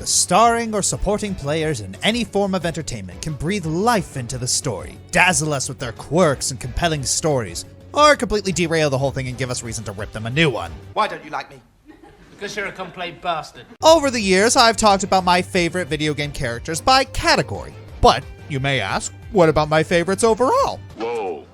starring or supporting players in any form of entertainment can breathe life into the story, dazzle us with their quirks and compelling stories, or completely derail the whole thing and give us reason to rip them a new one. Why don't you like me? Because you're a complete bastard. Over the years, I've talked about my favorite video game characters by category. But, you may ask, what about my favorites overall? Whoa,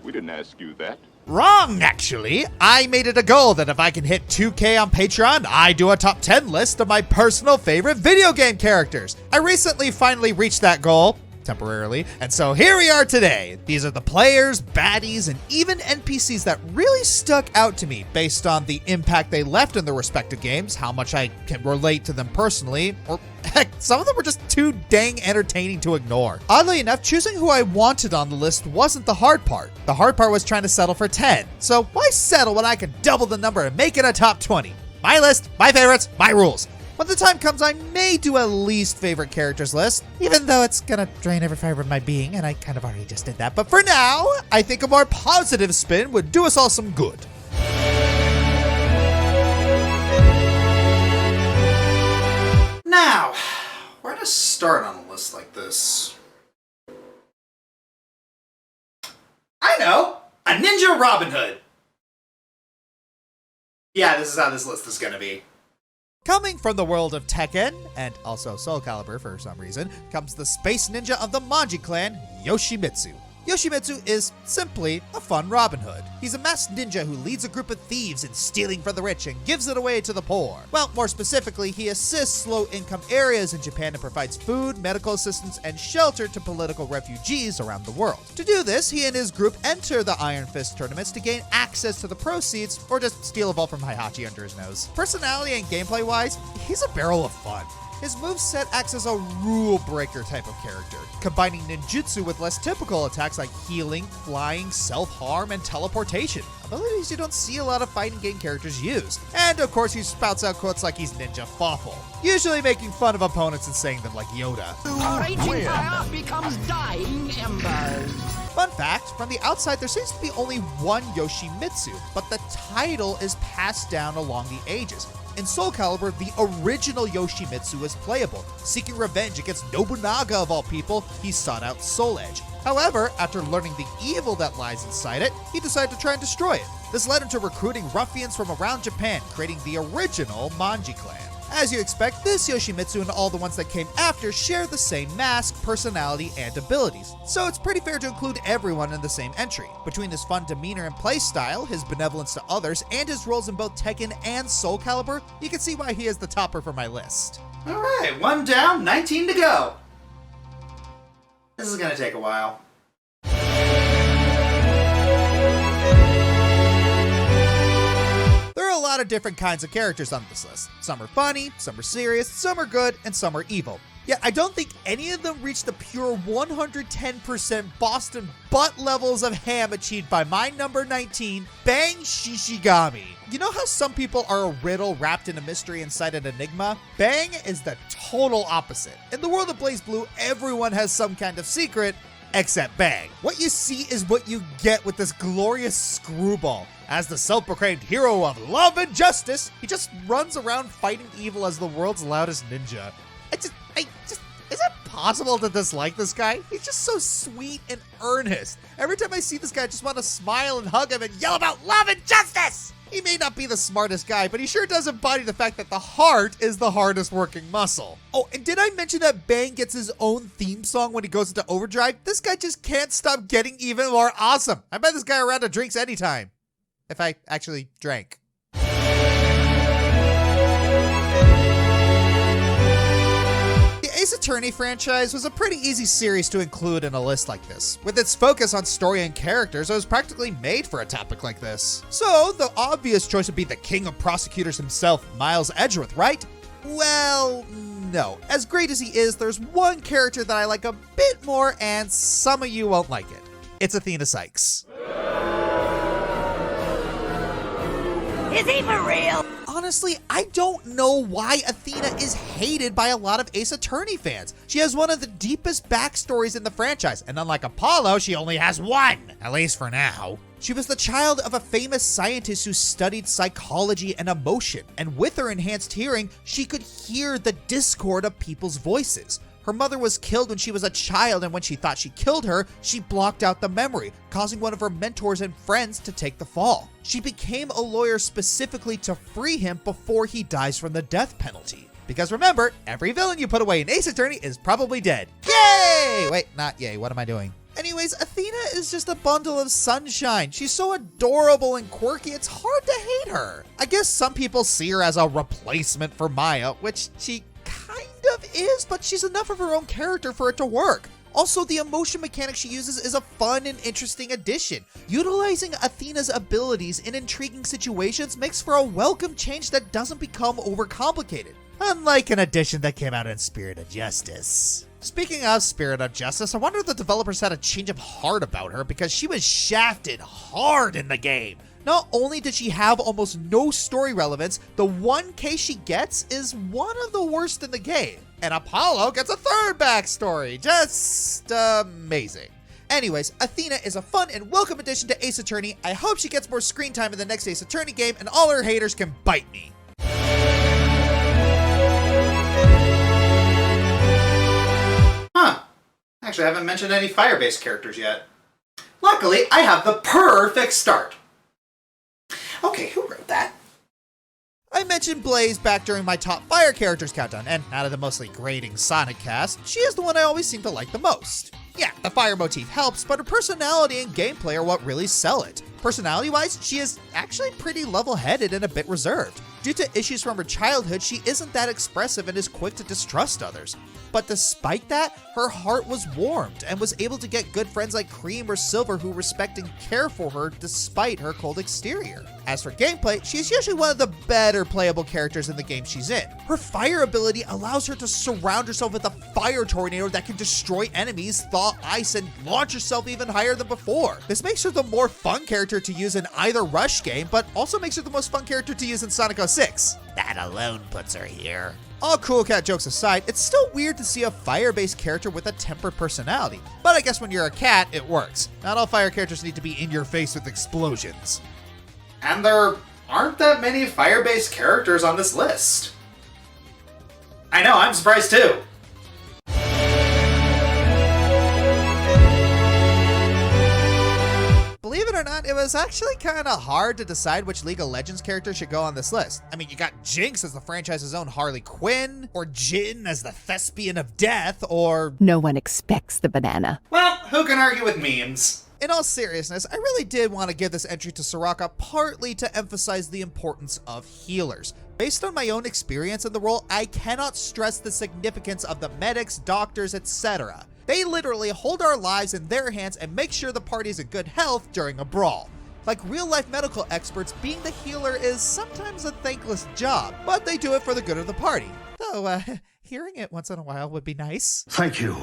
we didn't ask you that. Wrong, actually. I made it a goal that if I can hit 2K on Patreon, I do a top 10 list of my personal favorite video game characters. I recently finally reached that goal, temporarily, and so here we are today. These are the players, baddies, and even NPCs that really stuck out to me based on the impact they left in their respective games, how much I can relate to them personally, or heck, some of them were just too dang entertaining to ignore. Oddly enough, choosing who I wanted on the list wasn't the hard part. The hard part was trying to settle for 10. So why settle when I can double the number and make it a top 20? My list, my favorites, my rules. When the time comes, I may do a least favorite characters list, even though it's gonna drain every fiber of my being, and I kind of already just did that. But for now, I think a more positive spin would do us all some good. Now, where to start on a list like this? I know! A Ninja Robin Hood! Yeah, this is how this list is gonna be. Coming from the world of Tekken, and also Soul Calibur for some reason, comes the space ninja of the Manji clan, Yoshimitsu. Yoshimitsu is simply a fun Robin Hood. He's a masked ninja who leads a group of thieves in stealing from the rich and gives it away to the poor. Well, more specifically, he assists low-income areas in Japan and provides food, medical assistance, and shelter to political refugees around the world. To do this, he and his group enter the Iron Fist tournaments to gain access to the proceeds, or just steal a ball from Heihachi under his nose. Personality and gameplay-wise, he's a barrel of fun. His moveset acts as a rule-breaker type of character, combining ninjutsu with less typical attacks like healing, flying, self-harm, and teleportation. Abilities you don't see a lot of fighting game characters use. And of course he spouts out quotes like he's Ninja Fawful, usually making fun of opponents and saying them like Yoda. Raging fire becomes dying embers. Fun fact, from the outside there seems to be only one Yoshimitsu, but the title is passed down along the ages. In Soul Calibur, the original Yoshimitsu is playable. Seeking revenge against Nobunaga of all people, he sought out Soul Edge. However, after learning the evil that lies inside it, he decided to try and destroy it. This led him to recruiting ruffians from around Japan, creating the original Manji clan. As you expect, this Yoshimitsu and all the ones that came after share the same mask, personality, and abilities, so it's pretty fair to include everyone in the same entry. Between his fun demeanor and playstyle, his benevolence to others, and his roles in both Tekken and Soul Calibur, you can see why he is the topper for my list. Alright, 1 down, 19 to go. This is gonna take a while. There are a lot of different kinds of characters on this list. Some are funny, some are serious, some are good, and some are evil. Yet I don't think any of them reach the pure 110% Boston butt levels of ham achieved by my number 19, Bang Shishigami. You know how some people are a riddle wrapped in a mystery inside an enigma? Bang is the total opposite. In the world of BlazBlue, everyone has some kind of secret, except Bang. What you see is what you get with this glorious screwball. As the self-proclaimed hero of love and justice, he just runs around fighting evil as the world's loudest ninja. Is it possible to dislike this guy? He's just so sweet and earnest. Every time I see this guy, I just want to smile and hug him and yell about love and justice! He may not be the smartest guy, but he sure does embody the fact that the heart is the hardest working muscle. Oh, and did I mention that Bang gets his own theme song when he goes into overdrive? This guy just can't stop getting even more awesome. I bet this guy a round of drinks anytime. If I actually drank. Ace Attorney franchise was a pretty easy series to include in a list like this. With its focus on story and characters, it was practically made for a topic like this. So, the obvious choice would be the king of prosecutors himself, Miles Edgeworth, right? Well, no. As great as he is, there's one character that I like a bit more, and some of you won't like it. It's Athena Sykes. Is he for real? Honestly, I don't know why Athena is hated by a lot of Ace Attorney fans. She has one of the deepest backstories in the franchise, and unlike Apollo, she only has one, at least for now. She was the child of a famous scientist who studied psychology and emotion, and with her enhanced hearing, she could hear the discord of people's voices. Her mother was killed when she was a child, and when she thought she killed her, she blocked out the memory, causing one of her mentors and friends to take the fall. She became a lawyer specifically to free him before he dies from the death penalty. Because remember, every villain you put away in Ace Attorney is probably dead. Yay! Wait, not yay. What am I doing? Anyways, Athena is just a bundle of sunshine. She's so adorable and quirky, it's hard to hate her. I guess some people see her as a replacement for Maya, which she kind of is, but she's enough of her own character for it to work. Also, the emotion mechanic she uses is a fun and interesting addition. Utilizing Athena's abilities in intriguing situations makes for a welcome change that doesn't become overcomplicated. Unlike an addition that came out in Spirit of Justice. Speaking of Spirit of Justice, I wonder if the developers had a change of heart about her because she was shafted hard in the game. Not only did she have almost no story relevance, the one case she gets is one of the worst in the game. And Apollo gets a third backstory. Just amazing. Anyways, Athena is a fun and welcome addition to Ace Attorney. I hope she gets more screen time in the next Ace Attorney game and all her haters can bite me. Actually, I haven't mentioned any fire-based characters yet. Luckily, I have the perfect start. Okay, who wrote that? I mentioned Blaze back during my top fire characters countdown, and out of the mostly grating Sonic cast, she is the one I always seem to like the most. Yeah, the fire motif helps, but her personality and gameplay are what really sell it. Personality-wise, she is actually pretty level-headed and a bit reserved. Due to issues from her childhood, she isn't that expressive and is quick to distrust others. But despite that, her heart was warmed and was able to get good friends like Cream or Silver who respect and care for her despite her cold exterior. As for gameplay, she's usually one of the better playable characters in the game she's in. Her fire ability allows her to surround herself with a fire tornado that can destroy enemies, thaw ice, and launch herself even higher than before. This makes her the more fun character to use in either Rush game, but also makes her the most fun character to use in Sonic 06. That alone puts her here. All cool cat jokes aside, it's still weird to see a fire-based character with a tempered personality. But I guess when you're a cat, it works. Not all fire characters need to be in your face with explosions. And there aren't that many fire-based characters on this list. I know, I'm surprised too. Believe it or not, it was actually kind of hard to decide which League of Legends character should go on this list. I mean, you got Jinx as the franchise's own Harley Quinn, or Jin as the Thespian of Death, or... No one expects the banana. Well, who can argue with memes? In all seriousness, I really did want to give this entry to Soraka partly to emphasize the importance of healers. Based on my own experience in the role, I cannot stress the significance of the medics, doctors, etc. They literally hold our lives in their hands and make sure the party's in good health during a brawl. Like real-life medical experts, being the healer is sometimes a thankless job, but they do it for the good of the party. Though, hearing it once in a while would be nice. Thank you.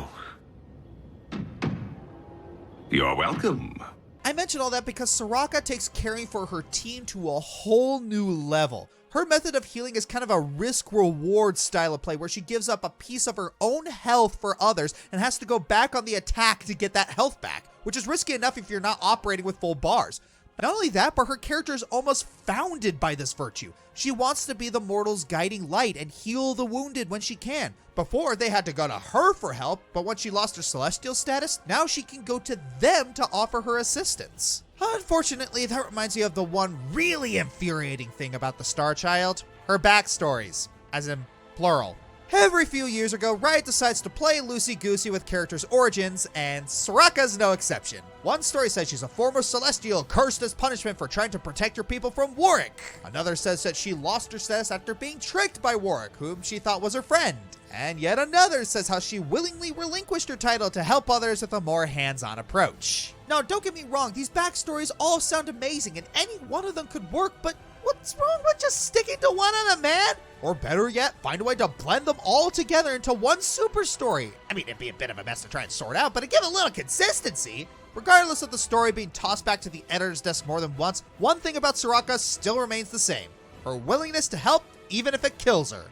You're welcome. I mention all that because Soraka takes caring for her team to a whole new level. Her method of healing is kind of a risk-reward style of play where she gives up a piece of her own health for others and has to go back on the attack to get that health back, which is risky enough if you're not operating with full bars. Not only that, but her character is almost founded by this virtue. She wants to be the mortal's guiding light and heal the wounded when she can. Before, they had to go to her for help, but once she lost her celestial status, now she can go to them to offer her assistance. Unfortunately, that reminds me of the one really infuriating thing about the Star Child. Her backstories, as in plural. Every few years ago, Riot decides to play loosey-goosey with characters' origins, and Soraka's no exception. One story says she's a former Celestial cursed as punishment for trying to protect her people from Warwick. Another says that she lost her status after being tricked by Warwick, whom she thought was her friend. And yet another says how she willingly relinquished her title to help others with a more hands-on approach. Now, don't get me wrong, these backstories all sound amazing, and any one of them could work, but what's wrong with just sticking to one of them, man? Or better yet, find a way to blend them all together into one super story. I mean, it'd be a bit of a mess to try and sort out, but it'd give a little consistency. Regardless of the story being tossed back to the editor's desk more than once, one thing about Soraka still remains the same. Her willingness to help, even if it kills her.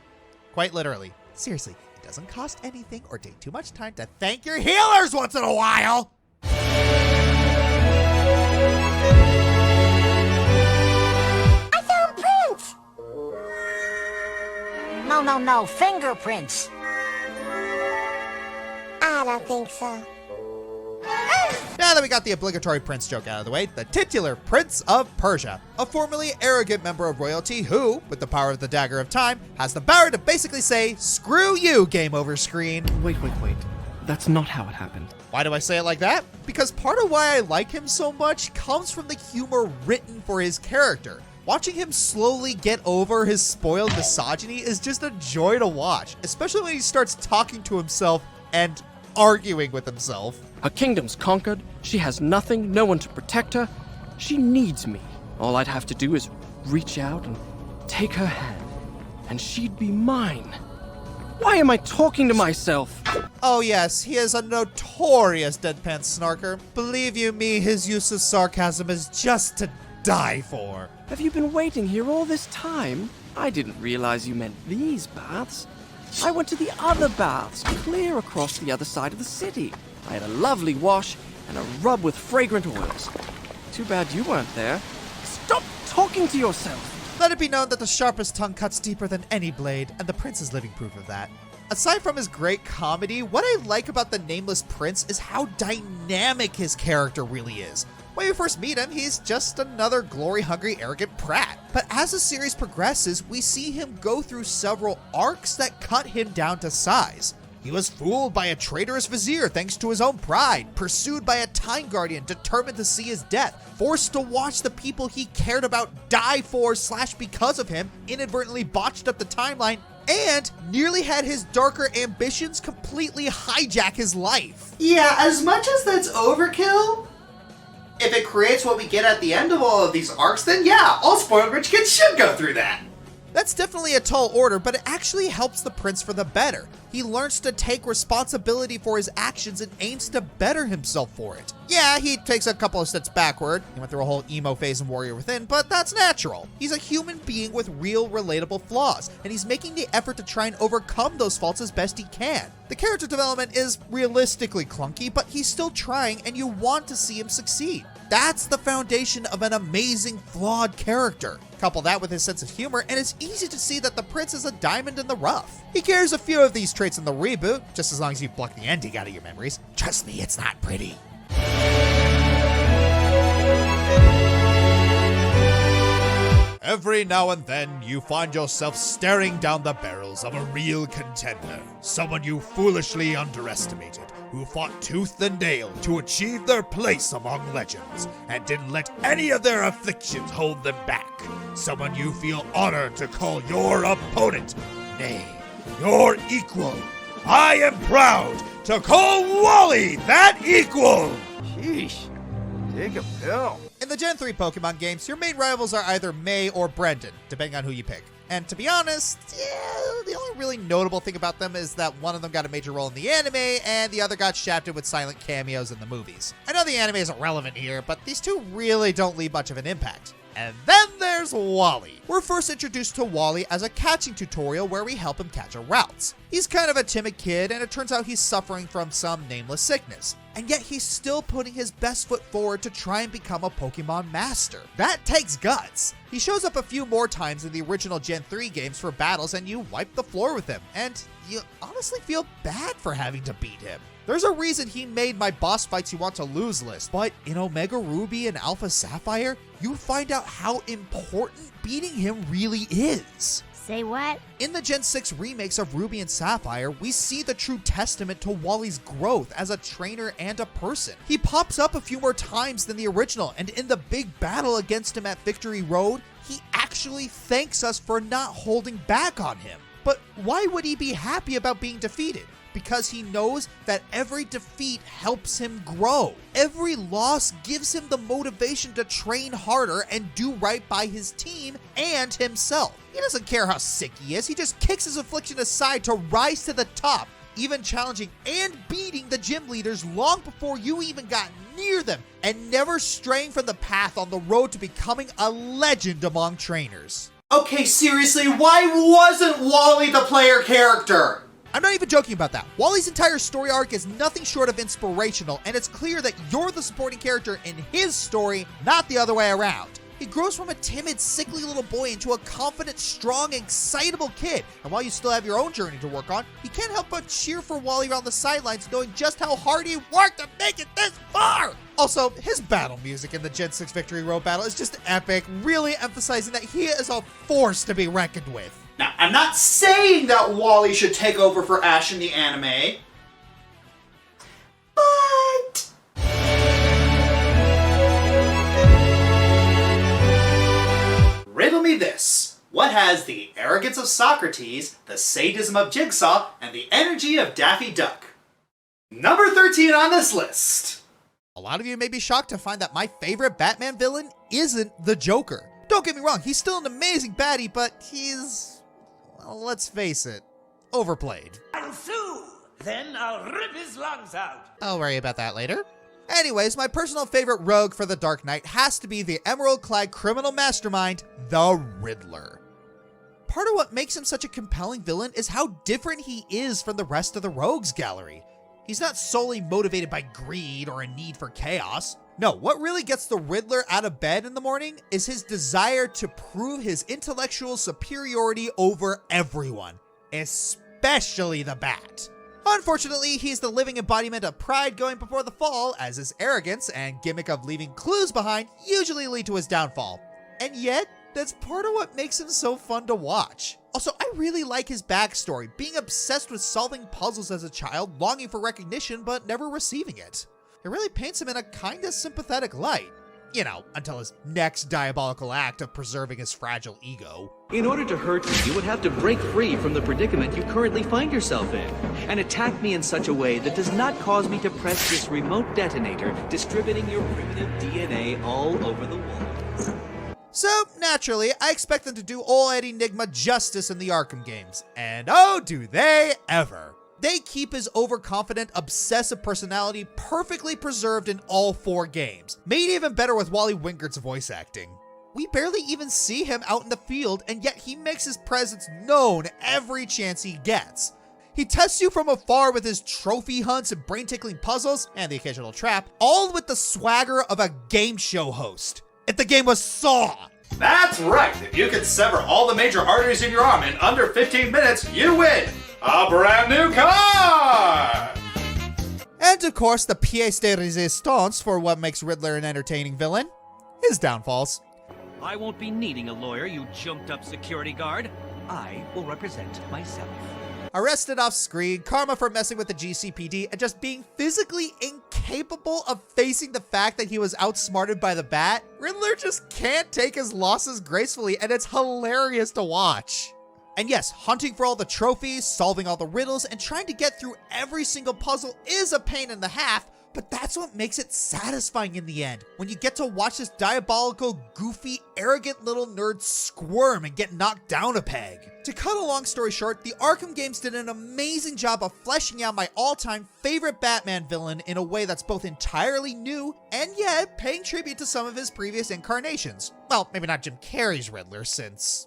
Quite literally. Seriously, it doesn't cost anything or take too much time to thank your healers once in a while. No. Fingerprints. I don't think so. Now that we got the obligatory prince joke out of the way, the titular Prince of Persia, a formerly arrogant member of royalty who, with the power of the Dagger of Time, has the power to basically say, "Screw you, game over screen." Wait. That's not how it happened. Why do I say it like that? Because part of why I like him so much comes from the humor written for his character. Watching him slowly get over his spoiled misogyny is just a joy to watch, especially when he starts talking to himself and arguing with himself. Her kingdom's conquered, she has nothing, no one to protect her. She needs me. All I'd have to do is reach out and take her hand, and she'd be mine. Why am I talking to myself? Oh yes, he is a notorious deadpan snarker. Believe you me, his use of sarcasm is just to die for. Have you been waiting here all this time? I didn't realize you meant these baths. I went to the other baths, clear across the other side of the city. I had a lovely wash and a rub with fragrant oils. Too bad you weren't there. Stop talking to yourself! Let it be known that the sharpest tongue cuts deeper than any blade, and the prince is living proof of that. Aside from his great comedy, what I like about the Nameless Prince is how dynamic his character really is. When we first meet him, he's just another glory-hungry, arrogant prat. But as the series progresses, we see him go through several arcs that cut him down to size. He was fooled by a traitorous vizier thanks to his own pride, pursued by a time guardian determined to see his death, forced to watch the people he cared about die for / because of him, inadvertently botched up the timeline, and nearly had his darker ambitions completely hijack his life. Yeah, as much as that's overkill, if it creates what we get at the end of all of these arcs, then yeah, all spoiled rich kids should go through that. That's definitely a tall order, but it actually helps the prince for the better. He learns to take responsibility for his actions and aims to better himself for it. Yeah, he takes a couple of steps backward. He went through a whole emo phase in Warrior Within, but that's natural. He's a human being with real, relatable flaws, and he's making the effort to try and overcome those faults as best he can. The character development is realistically clunky, but he's still trying, and you want to see him succeed. That's the foundation of an amazing, flawed character. Couple that with his sense of humor, and it's easy to see that the prince is a diamond in the rough. He carries a few of these traits in the reboot, just as long as you block the ending out of your memories. Trust me, it's not pretty. Every now and then, you find yourself staring down the barrels of a real contender. Someone you foolishly underestimated, who fought tooth and nail to achieve their place among legends, and didn't let any of their afflictions hold them back. Someone you feel honored to call your opponent. Nay, your equal. I am proud to call Wally that equal! Sheesh. Take a pill. In the Gen 3 Pokemon games, your main rivals are either May or Brendan, depending on who you pick. And to be honest, the only really notable thing about them is that one of them got a major role in the anime, and the other got shafted with silent cameos in the movies. I know the anime isn't relevant here, but these two really don't leave much of an impact. And then there's Wally. We're first introduced to Wally as a catching tutorial where we help him catch a routes. He's kind of a timid kid, and it turns out he's suffering from some nameless sickness. And yet he's still putting his best foot forward to try and become a Pokemon master. That takes guts. He shows up a few more times in the original Gen 3 games for battles, and you wipe the floor with him, and you honestly feel bad for having to beat him. There's a reason he made my boss fights you want to lose list, but in Omega Ruby and Alpha Sapphire, you find out how important beating him really is. Say what? In the Gen 6 remakes of Ruby and Sapphire, we see the true testament to Wally's growth as a trainer and a person. He pops up a few more times than the original, and in the big battle against him at Victory Road, he actually thanks us for not holding back on him. But why would he be happy about being defeated? Because he knows that every defeat helps him grow. Every loss gives him the motivation to train harder and do right by his team and himself. He doesn't care how sick he is, he just kicks his affliction aside to rise to the top, even challenging and beating the gym leaders long before you even got near them, and never straying from the path on the road to becoming a legend among trainers. Okay, seriously, why wasn't Wally the player character? I'm not even joking about that. Wally's entire story arc is nothing short of inspirational, and it's clear that you're the supporting character in his story, not the other way around. He grows from a timid, sickly little boy into a confident, strong, excitable kid. And while you still have your own journey to work on, you can't help but cheer for Wally around the sidelines, knowing just how hard he worked to make it this far. Also, his battle music in the Gen 6 Victory Road battle is just epic, really emphasizing that he is a force to be reckoned with. Now, I'm not saying that Wally should take over for Ash in the anime, but... Riddle me this. What has the arrogance of Socrates, the sadism of Jigsaw, and the energy of Daffy Duck? Number 13 on this list. A lot of you may be shocked to find that my favorite Batman villain isn't the Joker. Don't get me wrong, he's still an amazing baddie, but he's, well, let's face it, overplayed. I'll sue! Then I'll rip his lungs out! I'll worry about that later. Anyways, my personal favorite rogue for the Dark Knight has to be the emerald-clad criminal mastermind, the Riddler. Part of what makes him such a compelling villain is how different he is from the rest of the rogues gallery. He's not solely motivated by greed or a need for chaos. No, what really gets the Riddler out of bed in the morning is his desire to prove his intellectual superiority over everyone, especially the Bat. Unfortunately, he's the living embodiment of pride going before the fall, as his arrogance and gimmick of leaving clues behind usually lead to his downfall. And yet, that's part of what makes him so fun to watch. Also, I really like his backstory, being obsessed with solving puzzles as a child, longing for recognition but never receiving it. It really paints him in a kinda sympathetic light. You know, until his next diabolical act of preserving his fragile ego. In order to hurt me, you would have to break free from the predicament you currently find yourself in, and attack me in such a way that does not cause me to press this remote detonator, distributing your primitive DNA all over the world. So, naturally, I expect them to do old Ed Enigma justice in the Arkham games. And oh, do they ever. They keep his overconfident, obsessive personality perfectly preserved in all 4 games, made even better with Wally Wingert's voice acting. We barely even see him out in the field, and yet he makes his presence known every chance he gets. He tests you from afar with his trophy hunts and brain-tickling puzzles, and the occasional trap, all with the swagger of a game show host. If the game was Saw! That's right! If you can sever all the major arteries in your arm in under 15 minutes, you win! A brand new car! And of course, the pièce de résistance for what makes Riddler an entertaining villain, his downfalls. I won't be needing a lawyer, you jumped-up security guard. I will represent myself. Arrested off screen, karma for messing with the GCPD, and just being physically incapable of facing the fact that he was outsmarted by the Bat, Riddler just can't take his losses gracefully, and it's hilarious to watch. And yes, hunting for all the trophies, solving all the riddles, and trying to get through every single puzzle is a pain in the half, but that's what makes it satisfying in the end, when you get to watch this diabolical, goofy, arrogant little nerd squirm and get knocked down a peg. To cut a long story short, the Arkham games did an amazing job of fleshing out my all-time favorite Batman villain in a way that's both entirely new and yet paying tribute to some of his previous incarnations. Well, maybe not Jim Carrey's Riddler, since...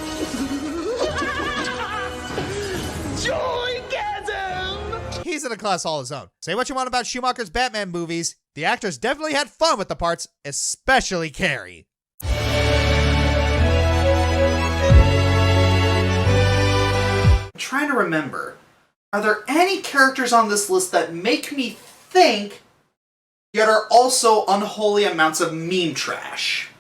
He's in a class all his own. Say what you want about Schumacher's Batman movies, the actors definitely had fun with the parts, especially Carrey. I'm trying to remember. Are there any characters on this list that make me think, yet are also unholy amounts of meme trash?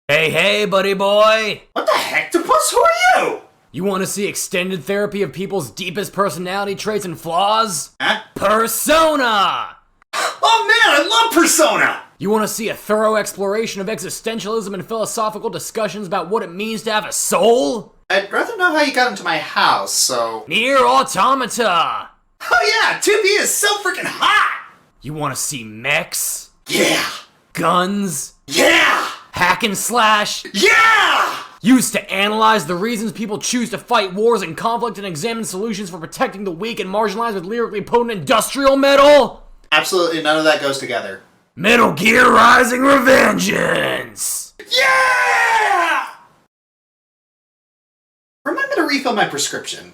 Hey, buddy boy! What the hectopus? Who are you? You want to see extended therapy of people's deepest personality traits and flaws? Huh? Persona! Oh man, I love Persona! You want to see a thorough exploration of existentialism and philosophical discussions about what it means to have a soul? I'd rather know how you got into my house, so... Nier Automata! Oh yeah, 2B is so freaking hot! You want to see mechs? Yeah! Guns? Yeah! Hack and slash? Yeah! Used to analyze the reasons people choose to fight wars and conflict and examine solutions for protecting the weak and marginalized with lyrically potent industrial metal? Absolutely none of that goes together. Metal Gear Rising Revengeance! Yeah! Remember to refill my prescription.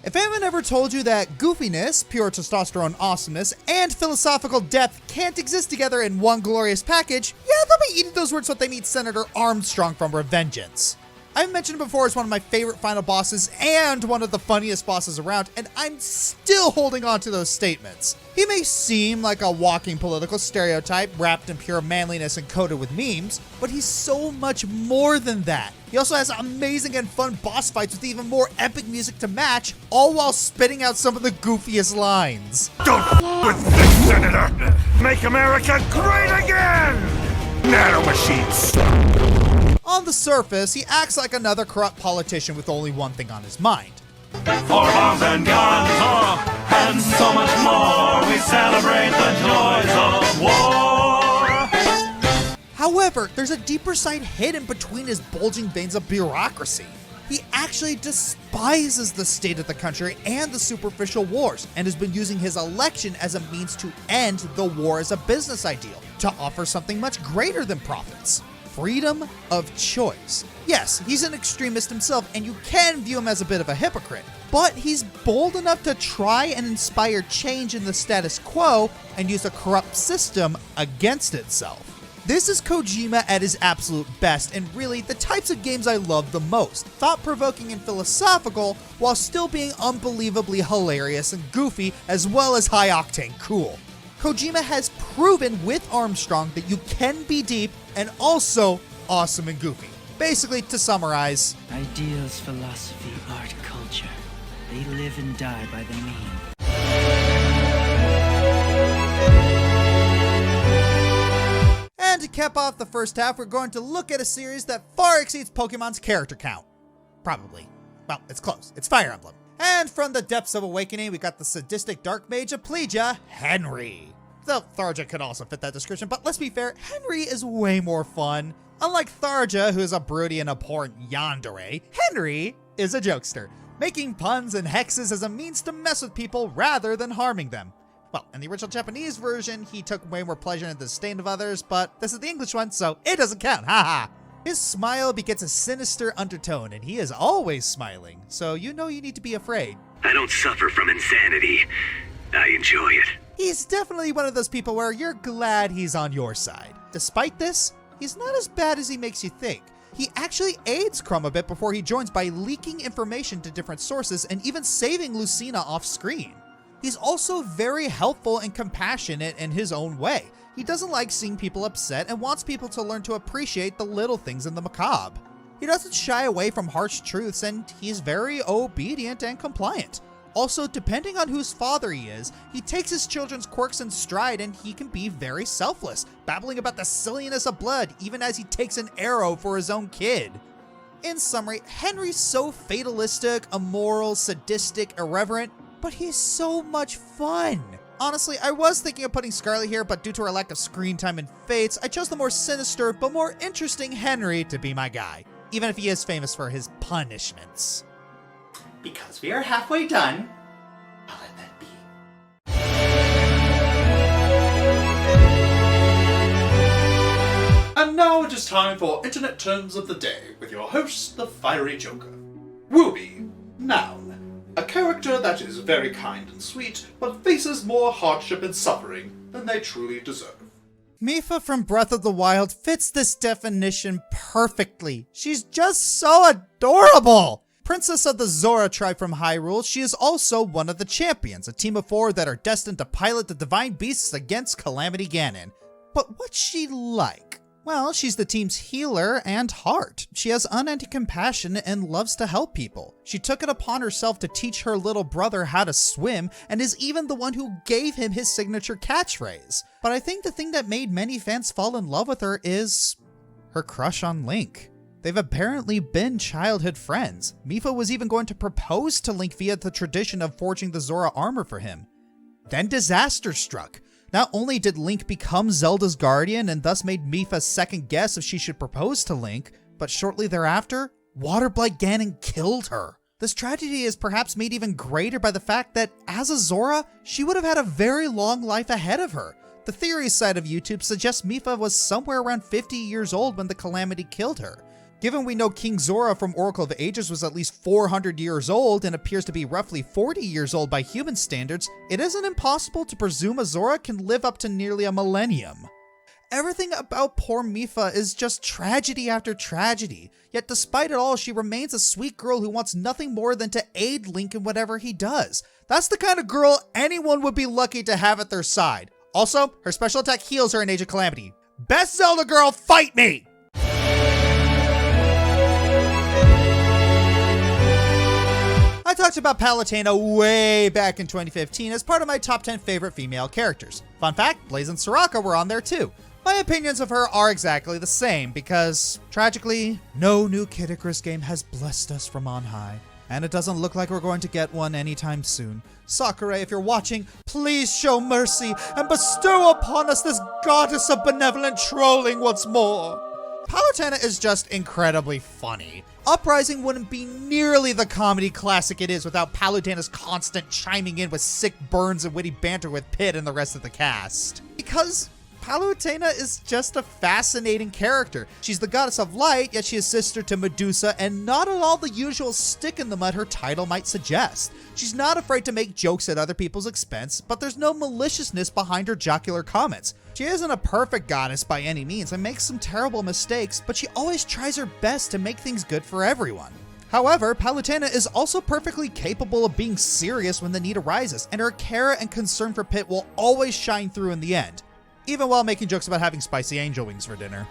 If anyone ever told you that goofiness, pure testosterone awesomeness, and philosophical depth can't exist together in one glorious package, yeah, they'll be eating those words when they meet Senator Armstrong from Revengeance. I've mentioned it before as one of my favorite final bosses and one of the funniest bosses around, and I'm still holding on to those statements. He may seem like a walking political stereotype wrapped in pure manliness and coated with memes, but he's so much more than that. He also has amazing and fun boss fights with even more epic music to match, all while spitting out some of the goofiest lines. Don't f with me, Senator! Make America great again! Nanomachines! On the surface, he acts like another corrupt politician with only one thing on his mind. For bombs and guns, and so much more, we celebrate the joys of war. However, there's a deeper side hidden between his bulging veins of bureaucracy. He actually despises the state of the country and the superficial wars, and has been using his election as a means to end the war as a business ideal, to offer something much greater than profits. Freedom of choice. Yes, he's an extremist himself, and you can view him as a bit of a hypocrite, but he's bold enough to try and inspire change in the status quo and use a corrupt system against itself. This is Kojima at his absolute best, and really the types of games I love the most. Thought-provoking and philosophical, while still being unbelievably hilarious and goofy, as well as high-octane cool. Kojima has proven with Armstrong that you can be deep and also awesome and goofy. Basically, to summarize, ideals, philosophy, art, culture. They live and die by the mean. And to cap off the first half, we're going to look at a series that far exceeds Pokemon's character count. Probably. Well, it's close. It's Fire Emblem. And from the depths of Awakening, we got the sadistic dark mage of Plegia, Henry. Though Tharja could also fit that description, but let's be fair, Henry is way more fun. Unlike Tharja, who is a broody and abhorrent yandere, Henry is a jokester, making puns and hexes as a means to mess with people rather than harming them. Well, in the original Japanese version, he took way more pleasure in the disdain of others, but this is the English one, so it doesn't count, haha. His smile begets a sinister undertone, and he is always smiling, so you know you need to be afraid. I don't suffer from insanity. I enjoy it. He's definitely one of those people where you're glad he's on your side. Despite this, he's not as bad as he makes you think. He actually aids Crumb a bit before he joins by leaking information to different sources and even saving Lucina off screen. He's also very helpful and compassionate in his own way. He doesn't like seeing people upset and wants people to learn to appreciate the little things in the macabre. He doesn't shy away from harsh truths, and he's very obedient and compliant. Also, depending on whose father he is, he takes his children's quirks in stride, and he can be very selfless, babbling about the silliness of blood even as he takes an arrow for his own kid. In summary, Henry's so fatalistic, immoral, sadistic, irreverent, but he's so much fun. Honestly, I was thinking of putting Scarlet here, but due to our lack of screen time and fates, I chose the more sinister but more interesting Henry to be my guy, even if he is famous for his punishments. Because we are halfway done, I'll let that be. And now it is time for Internet Terms of the Day with your host, the Fiery Joker. Wooby, noun. A character that is very kind and sweet, but faces more hardship and suffering than they truly deserve. Mipha from Breath of the Wild fits this definition perfectly. She's just so adorable! Princess of the Zora tribe from Hyrule, she is also one of the champions, a team of 4 that are destined to pilot the divine beasts against Calamity Ganon. But what's she like? Well, she's the team's healer and heart. She has unending compassion and loves to help people. She took it upon herself to teach her little brother how to swim, and is even the one who gave him his signature catchphrase. But I think the thing that made many fans fall in love with her is her crush on Link. They've apparently been childhood friends. Mipha was even going to propose to Link via the tradition of forging the Zora armor for him. Then disaster struck. Not only did Link become Zelda's guardian and thus made Mipha second guess if she should propose to Link, but shortly thereafter, Waterblight Ganon killed her. This tragedy is perhaps made even greater by the fact that as a Zora, she would have had a very long life ahead of her. The theory side of YouTube suggests Mipha was somewhere around 50 years old when the calamity killed her. Given we know King Zora from Oracle of Ages was at least 400 years old and appears to be roughly 40 years old by human standards, it isn't impossible to presume a Zora can live up to nearly a millennium. Everything about poor Mipha is just tragedy after tragedy, yet despite it all, she remains a sweet girl who wants nothing more than to aid Link in whatever he does. That's the kind of girl anyone would be lucky to have at their side. Also, her special attack heals her in Age of Calamity. Best Zelda girl, fight me! I talked about Palutena way back in 2015 as part of my top 10 favorite female characters. Fun fact, Blaze and Soraka were on there too. My opinions of her are exactly the same because, tragically, no new Kid Icarus game has blessed us from on high. And it doesn't look like we're going to get one anytime soon. Sakurai, if you're watching, please show mercy and bestow upon us this goddess of benevolent trolling once more. Palutena is just incredibly funny. Uprising wouldn't be nearly the comedy classic it is without Palutena's constant chiming in with sick burns and witty banter with Pit and the rest of the cast. Because Palutena is just a fascinating character. She's the goddess of light, yet she is sister to Medusa, and not at all the usual stick in the mud her title might suggest. She's not afraid to make jokes at other people's expense, but there's no maliciousness behind her jocular comments. She isn't a perfect goddess by any means and makes some terrible mistakes, but she always tries her best to make things good for everyone. However, Palutena is also perfectly capable of being serious when the need arises, and her care and concern for Pit will always shine through in the end, even while making jokes about having spicy angel wings for dinner.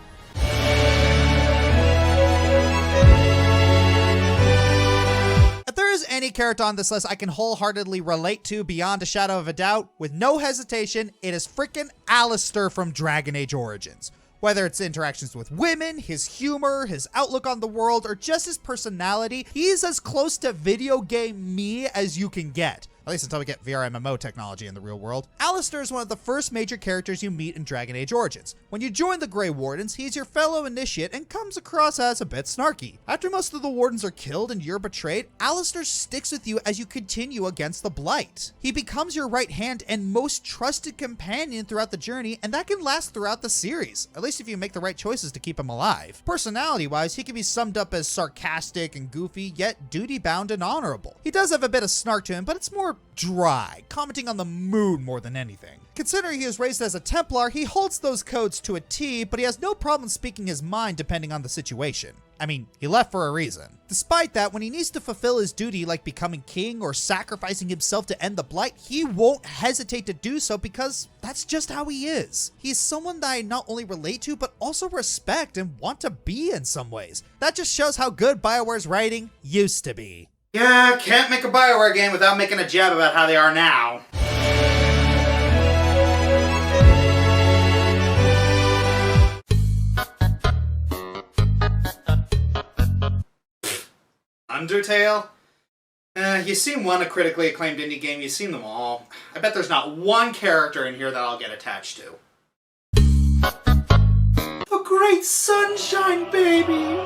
If there is any character on this list I can wholeheartedly relate to beyond a shadow of a doubt, with no hesitation, it is frickin' Alistar from Dragon Age Origins. Whether it's interactions with women, his humor, his outlook on the world, or just his personality, he's as close to video game me as you can get. At least until we get VR MMO technology in the real world. Alistar is one of the first major characters you meet in Dragon Age Origins. When you join the Grey Wardens, he's your fellow initiate and comes across as a bit snarky. After most of the Wardens are killed and you're betrayed, Alistar sticks with you as you continue against the Blight. He becomes your right hand and most trusted companion throughout the journey, and that can last throughout the series, at least if you make the right choices to keep him alive. Personality-wise, he can be summed up as sarcastic and goofy, yet duty-bound and honorable. He does have a bit of snark to him, but it's more dry, commenting on the mood more than anything. Considering he was raised as a Templar, he holds those codes to a T, but he has no problem speaking his mind depending on the situation. I mean, he left for a reason. Despite that, when he needs to fulfill his duty like becoming king or sacrificing himself to end the Blight, he won't hesitate to do so because that's just how he is. He's someone that I not only relate to, but also respect and want to be in some ways. That just shows how good BioWare's writing used to be. Yeah, can't make a BioWare game without making a jab about how they are now. Undertale? You've seen one a critically acclaimed indie game, you've seen them all. I bet there's not one character in here that I'll get attached to. A great sunshine, baby!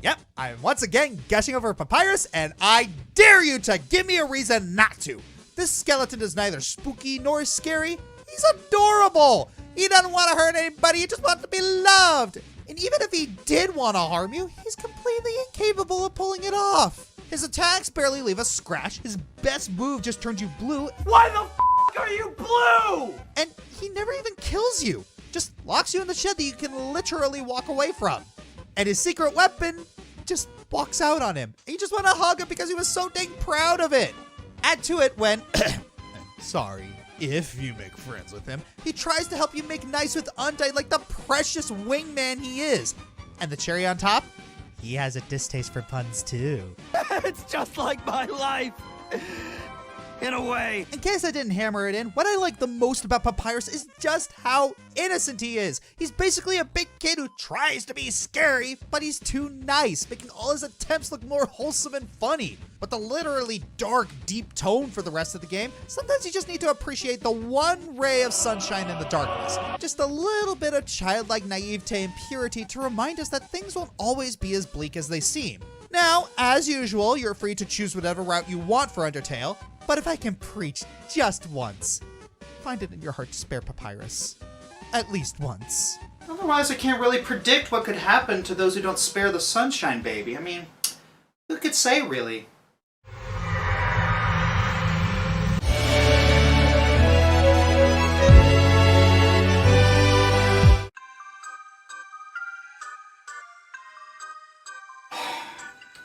Yep, I'm once again gushing over Papyrus, and I dare you to give me a reason not to. This skeleton is neither spooky nor scary. He's adorable. He doesn't want to hurt anybody, he just wants to be loved. And even if he did want to harm you, he's completely incapable of pulling it off. His attacks barely leave a scratch. His best move just turns you blue. Why the f*** are you blue? And he never even kills you. Just locks you in the shed that you can literally walk away from. And his secret weapon just walks out on him. And you just want to hug him because he was so dang proud of it. Add to it when, sorry, if you make friends with him, he tries to help you make nice with Undyne like the precious wingman he is. And the cherry on top, he has a distaste for puns too. It's just like my life. In a way. In case I didn't hammer it in, what I like the most about Papyrus is just how innocent he is. He's basically a big kid who tries to be scary, but he's too nice, making all his attempts look more wholesome and funny. But the literally dark, deep tone for the rest of the game, sometimes you just need to appreciate the one ray of sunshine in the darkness. Just a little bit of childlike naivete and purity to remind us that things won't always be as bleak as they seem. Now, as usual, you're free to choose whatever route you want for Undertale, but if I can preach just once, find it in your heart to spare Papyrus. At least once. Otherwise, I can't really predict what could happen to those who don't spare the Sunshine Baby. I mean, who could say, really?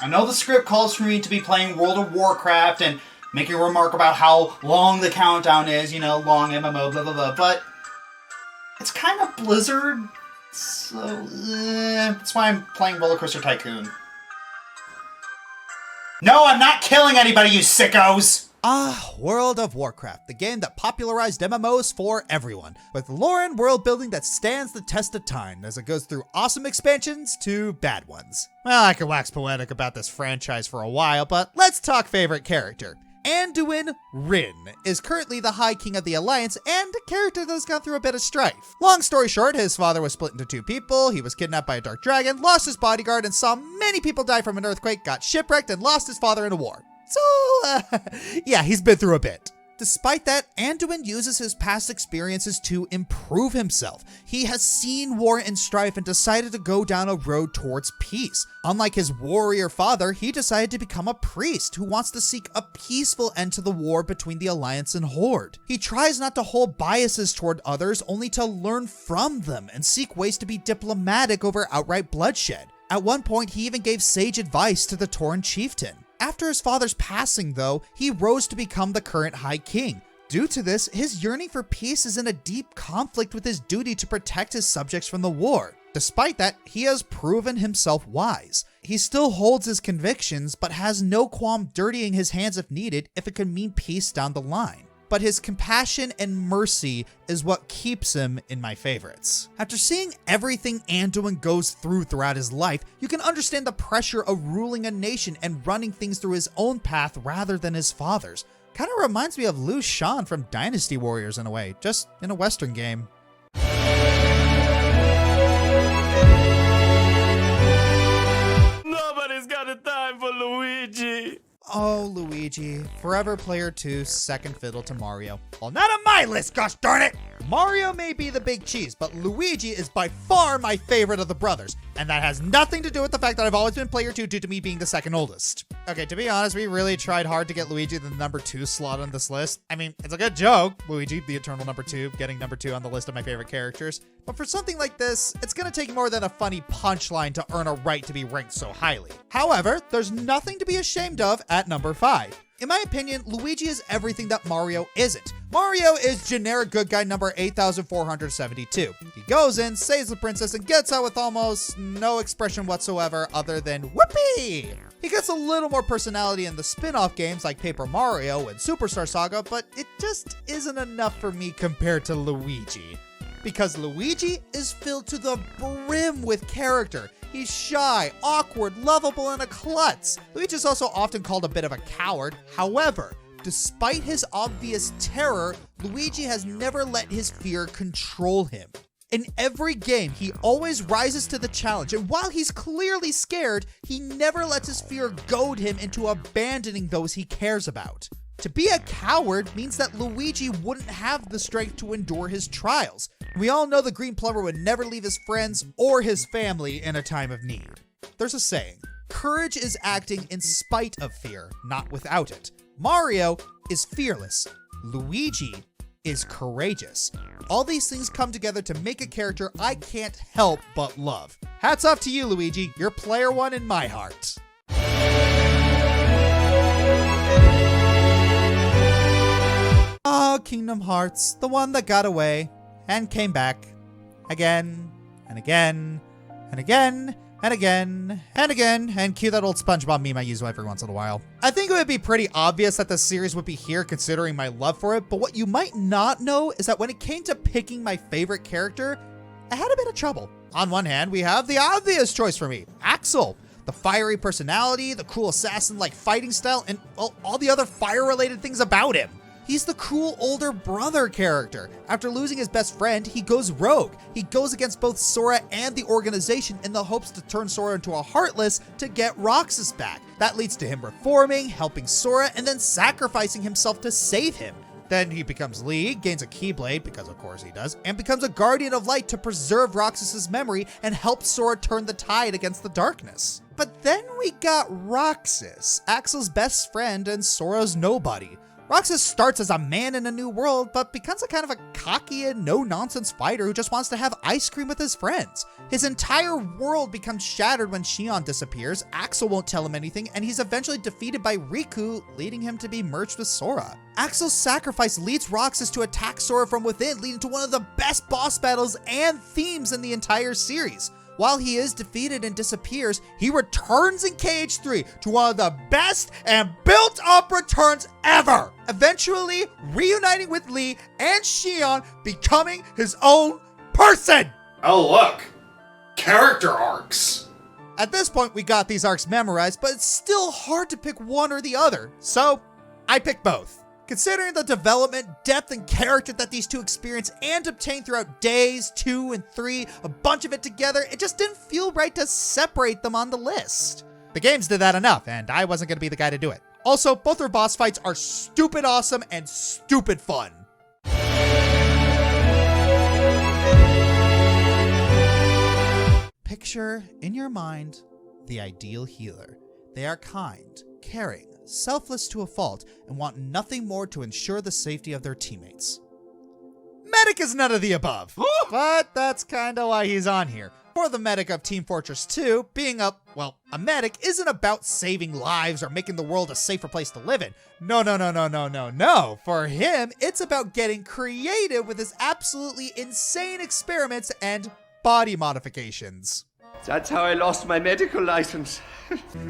I know the script calls for me to be playing World of Warcraft and making a remark about how long the countdown is, you know, long MMO, blah, blah, blah, but it's kind of Blizzard, so that's why I'm playing Roller Coaster Tycoon. No, I'm not killing anybody, you sickos! Ah, World of Warcraft, the game that popularized MMOs for everyone, with lore and world building that stands the test of time as it goes through awesome expansions to bad ones. Well, I could wax poetic about this franchise for a while, but let's talk favorite character. Anduin Rin is currently the High King of the Alliance and a character that has gone through a bit of strife. Long story short, his father was split into two people, he was kidnapped by a dark dragon, lost his bodyguard, and saw many people die from an earthquake, got shipwrecked, and lost his father in a war. So, yeah, he's been through a bit. Despite that, Anduin uses his past experiences to improve himself. He has seen war and strife and decided to go down a road towards peace. Unlike his warrior father, he decided to become a priest who wants to seek a peaceful end to the war between the Alliance and Horde. He tries not to hold biases toward others, only to learn from them and seek ways to be diplomatic over outright bloodshed. At one point, he even gave sage advice to the Tauren chieftain. After his father's passing, though, he rose to become the current High King. Due to this, his yearning for peace is in a deep conflict with his duty to protect his subjects from the war. Despite that, he has proven himself wise. He still holds his convictions, but has no qualm dirtying his hands if needed if it could mean peace down the line. But his compassion and mercy is what keeps him in my favorites. After seeing everything Anduin goes through throughout his life, you can understand the pressure of ruling a nation and running things through his own path rather than his father's. Kind of reminds me of Liu Shan from Dynasty Warriors in a way, just in a Western game. Nobody's got a time for Luigi. Oh, Luigi, forever player 2, second fiddle to Mario. Well, not on my list, gosh darn it! Mario may be the big cheese, but Luigi is by far my favorite of the brothers, and that has nothing to do with the fact that I've always been player 2 due to me being the second oldest. Okay, to be honest, we really tried hard to get Luigi the number 2 slot on this list. I mean, it's a good joke, Luigi, the eternal number 2, getting number 2 on the list of my favorite characters, but for something like this, it's gonna take more than a funny punchline to earn a right to be ranked so highly. However, there's nothing to be ashamed of at number 5. In my opinion, Luigi is everything that Mario isn't. Mario is generic good guy number 8472. He goes in, saves the princess, and gets out with almost no expression whatsoever other than whoopee! He gets a little more personality in the spin-off games like Paper Mario and Superstar Saga, but it just isn't enough for me compared to Luigi. Because Luigi is filled to the brim with character. He's shy, awkward, lovable, and a klutz. Luigi is also often called a bit of a coward. However, despite his obvious terror, Luigi has never let his fear control him. In every game, he always rises to the challenge, and while he's clearly scared, he never lets his fear goad him into abandoning those he cares about. To be a coward means that Luigi wouldn't have the strength to endure his trials. We all know the Green Plumber would never leave his friends or his family in a time of need. There's a saying, courage is acting in spite of fear, not without it. Mario is fearless. Luigi is courageous. All these things come together to make a character I can't help but love. Hats off to you, Luigi. You're player 1 in my heart. Oh, Kingdom Hearts, the one that got away and came back again and again and again and again and again, and cue that old SpongeBob meme I use every once in a while. I think it would be pretty obvious that the series would be here considering my love for it, but what you might not know is that when it came to picking my favorite character, I had a bit of trouble. On one hand, we have the obvious choice for me, Axel. The fiery personality, the cool assassin-like fighting style, and well, all the other fire-related things about him. He's the cool older brother character. After losing his best friend, he goes rogue. He goes against both Sora and the organization in the hopes to turn Sora into a Heartless to get Roxas back. That leads to him reforming, helping Sora, and then sacrificing himself to save him. Then he becomes Lee, gains a Keyblade, because of course he does, and becomes a Guardian of Light to preserve Roxas's memory and help Sora turn the tide against the darkness. But then we got Roxas, Axel's best friend and Sora's nobody. Roxas starts as a man in a new world, but becomes a kind of a cocky and no-nonsense fighter who just wants to have ice cream with his friends. His entire world becomes shattered when Xion disappears, Axel won't tell him anything, and he's eventually defeated by Riku, leading him to be merged with Sora. Axel's sacrifice leads Roxas to attack Sora from within, leading to one of the best boss battles and themes in the entire series. While he is defeated and disappears, he returns in KH3 to one of the best and built-up returns ever, eventually reuniting with Lee and Xion, becoming his own person. Oh look, character arcs. At this point, we got these arcs memorized, but it's still hard to pick one or the other, so I picked both. Considering the development, depth, and character that these two experience and obtain throughout days 2 and 3, a bunch of it together, it just didn't feel right to separate them on the list. The games did that enough, and I wasn't going to be the guy to do it. Also, both their boss fights are stupid awesome and stupid fun. Picture in your mind the ideal healer. They are kind, caring, selfless to a fault, and want nothing more to ensure the safety of their teammates. Medic is none of the above, but that's kinda why he's on here. For the medic of Team Fortress 2, being a medic isn't about saving lives or making the world a safer place to live in. No. For him, it's about getting creative with his absolutely insane experiments and body modifications. That's how I lost my medical license.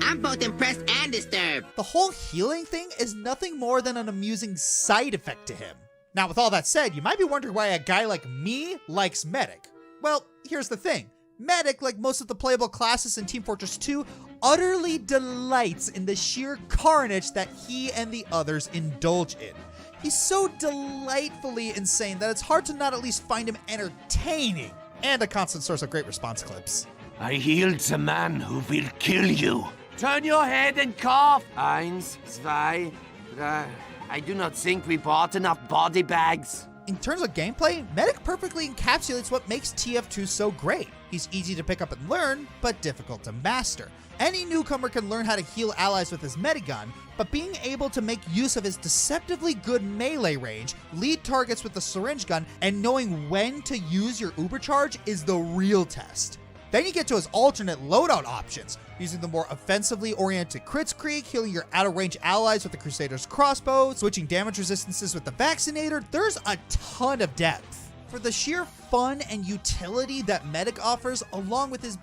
I'm both impressed and disturbed. The whole healing thing is nothing more than an amusing side effect to him. Now, with all that said, you might be wondering why a guy like me likes Medic. Well, here's the thing. Medic, like most of the playable classes in Team Fortress 2, utterly delights in the sheer carnage that he and the others indulge in. He's so delightfully insane that it's hard to not at least find him entertaining, and a constant source of great response clips. I healed the man who will kill you. Turn your head and cough. 1, 2, 3. I do not think we bought enough body bags. In terms of gameplay, Medic perfectly encapsulates what makes TF2 so great. He's easy to pick up and learn, but difficult to master. Any newcomer can learn how to heal allies with his Medigun, but being able to make use of his deceptively good melee range, lead targets with the syringe gun, and knowing when to use your uber charge is the real test. Then you get to his alternate loadout options, using the more offensively oriented Kritzkrieg, healing your out-of-range allies with the Crusader's crossbow, switching damage resistances with the Vaccinator. There's a ton of depth. For the sheer fun and utility that Medic offers, along with his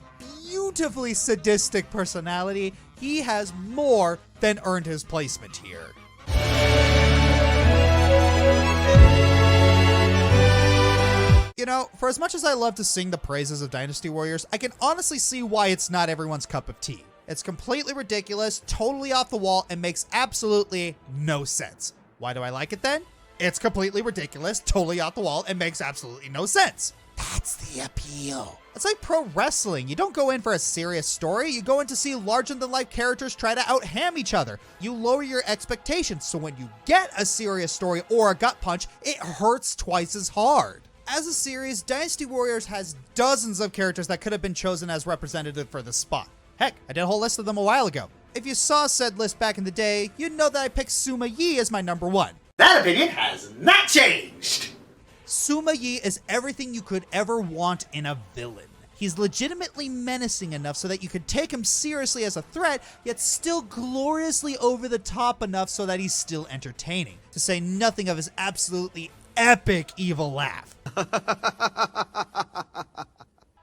beautifully sadistic personality, he has more than earned his placement here. You know, for as much as I love to sing the praises of Dynasty Warriors, I can honestly see why it's not everyone's cup of tea. It's completely ridiculous, totally off the wall, and makes absolutely no sense. Why do I like it then? It's completely ridiculous, totally off the wall, and makes absolutely no sense. That's the appeal. It's like pro wrestling. You don't go in for a serious story, you go in to see larger-than-life characters try to out-ham each other. You lower your expectations, so when you get a serious story or a gut punch, it hurts twice as hard. As a series, Dynasty Warriors has dozens of characters that could have been chosen as representative for this spot. Heck, I did a whole list of them a while ago. If you saw said list back in the day, you'd know that I picked Suma Yi as my number 1. That opinion has not changed! Suma Yi is everything you could ever want in a villain. He's legitimately menacing enough so that you could take him seriously as a threat, yet still gloriously over the top enough so that he's still entertaining, to say nothing of his absolutely epic evil laugh.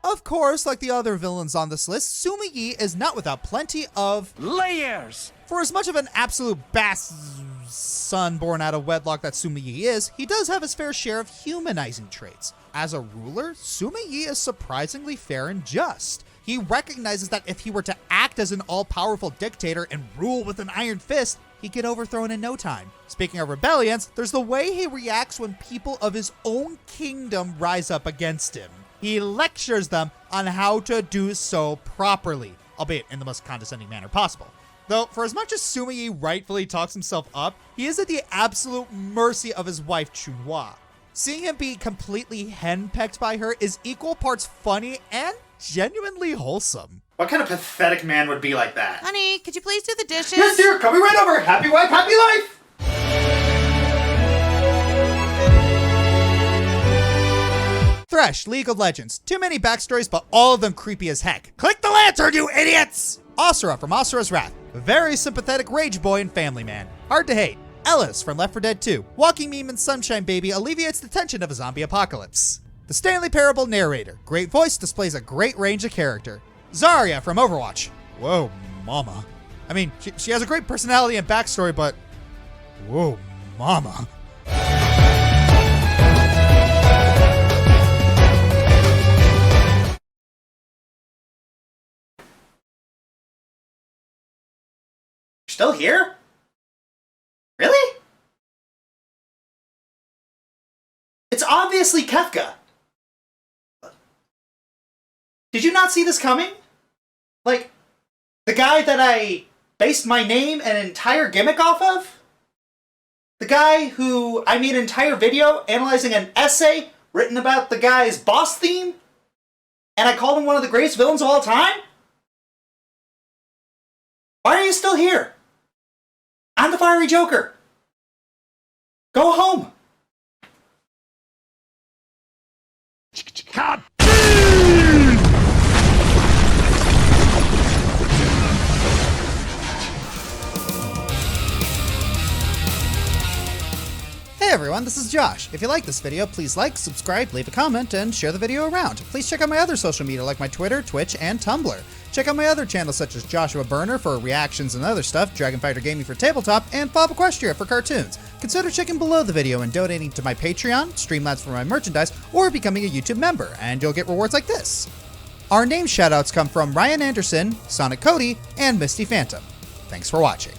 Of course, like the other villains on this list, Suma Yi is not without plenty of layers. For as much of an absolute son born out of wedlock that Suma Yi is, he does have his fair share of humanizing traits. As a ruler, Suma Yi is surprisingly fair and just. He recognizes that if he were to act as an all-powerful dictator and rule with an iron fist, he'd get overthrown in no time. Speaking of rebellions, there's the way he reacts when people of his own kingdom rise up against him. He lectures them on how to do so properly, albeit in the most condescending manner possible. Though, for as much as Sumi rightfully talks himself up, he is at the absolute mercy of his wife, Chunhua. Seeing him be completely henpecked by her is equal parts funny and genuinely wholesome. What kind of pathetic man would be like that? Honey, could you please do the dishes? Yes, dear, coming right over. Happy wife, happy life! Thresh, League of Legends. Too many backstories, but all of them creepy as heck. Click the lantern, you idiots! Asura from Asura's Wrath. Very sympathetic rage boy and family man. Hard to hate. Ellis from Left 4 Dead 2. Walking meme and Sunshine Baby alleviates the tension of a zombie apocalypse. The Stanley Parable narrator. Great voice, displays a great range of character. Zarya from Overwatch. Whoa, mama. I mean, she has a great personality and backstory, but whoa, mama. Still here? Really? It's obviously Kefka. Did you not see this coming? Like, the guy that I based my name and entire gimmick off of? The guy who I made an entire video analyzing an essay written about the guy's boss theme? And I called him one of the greatest villains of all time? Why are you still here? I'm the fiery Joker. Go home. God. Hey everyone, this is Josh. If you like this video, please like, subscribe, leave a comment, and share the video around. Please check out my other social media like my Twitter, Twitch, and Tumblr. Check out my other channels such as Joshua Burner for reactions and other stuff, Dragon Fighter Gaming for tabletop, and Bob Equestria for cartoons. Consider checking below the video and donating to my Patreon, Streamlabs for my merchandise, or becoming a YouTube member, and you'll get rewards like this. Our name shoutouts come from Ryan Anderson, Sonic Cody, and Misty Phantom. Thanks for watching.